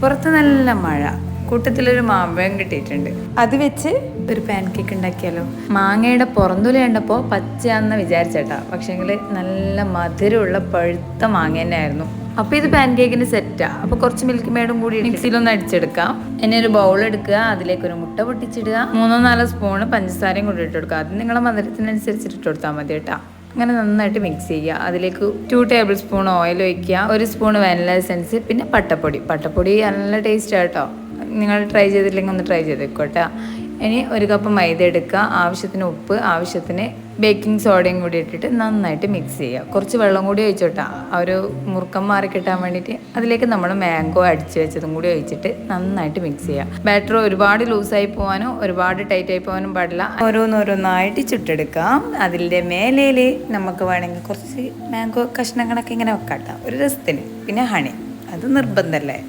പുറത്ത് നല്ല മഴ, കൂട്ടത്തിലൊരു മാമ്പഴം കിട്ടിയിട്ടുണ്ട്. അത് വെച്ച് ഒരു പാൻ കേക്ക് ഉണ്ടാക്കിയാലോ. മാങ്ങയുടെ പുറന്തുല കണ്ടപ്പോൾ പച്ചയാണെന്ന് വിചാരിച്ചേട്ടാ, പക്ഷേങ്കിൽ നല്ല മധുരമുള്ള പഴുത്ത മാങ്ങ തന്നെ ആയിരുന്നു. അപ്പോൾ ഇത് പാൻ കേക്കിന് സെറ്റാ. അപ്പോൾ കുറച്ച് മിൽക്ക് മേഡും കൂടി മിക്സിയിലൊന്ന് അടിച്ചെടുക്കാം. ഇനി ഒരു ബൗൾ എടുക്കുക, അതിലേക്ക് ഒരു മുട്ട പൊട്ടിച്ചിടുക, 3-4 സ്പൂണ് പഞ്ചസാരയും കൂടി ഇട്ട് കൊടുക്കുക. അത് നിങ്ങളുടെ മധുരത്തിനനുസരിച്ചിട്ട് ഇട്ട് കൊടുത്താൽ മതി കേട്ടോ. അങ്ങനെ നന്നായിട്ട് മിക്സ് ചെയ്യുക. അതിലേക്ക് 2 ടേബിൾ സ്പൂൺ ഓയിൽ ഒഴിക്കുക, 1 സ്പൂൺ വാനില എസൻസ്, പിന്നെ പട്ടപ്പൊടി നല്ല ടേസ്റ്റ് കേട്ടോ. നിങ്ങൾ ട്രൈ ചെയ്തില്ലെങ്കിൽ ഒന്ന് ട്രൈ ചെയ്തേക്കോട്ടെ. ഇനി 1 കപ്പ് മൈദ എടുക്കുക, ആവശ്യത്തിന് ഉപ്പ്, ആവശ്യത്തിന് ബേക്കിംഗ് സോഡയും കൂടി ഇട്ടിട്ട് നന്നായിട്ട് മിക്സ് ചെയ്യുക. കുറച്ച് വെള്ളം കൂടി ഒഴിച്ചോട്ടാ, ആ ഒരു മുറുക്കം മാറി കിട്ടാൻ വേണ്ടിയിട്ട്. അതിലേക്ക് നമ്മൾ മാംഗോ അടിച്ച് വെച്ചതും കൂടി ഒഴിച്ചിട്ട് നന്നായിട്ട് മിക്സ് ചെയ്യുക. ബാറ്റർ ഒരുപാട് ലൂസായി പോകാനോ ഒരുപാട് ടൈറ്റായി പോകാനും പാടില്ല. ഓരോന്നോരോന്നായിട്ട് ചുട്ടെടുക്കാം. അതിൻ്റെ മേലേൽ നമുക്ക് വേണമെങ്കിൽ കുറച്ച് മാംഗോ കഷ്ണങ്ങളൊക്കെ ഇങ്ങനെ വെക്കാട്ടോ, ഒരു രസത്തിന്. പിന്നെ ഹണി, അത് നിർബന്ധമല്ലേ.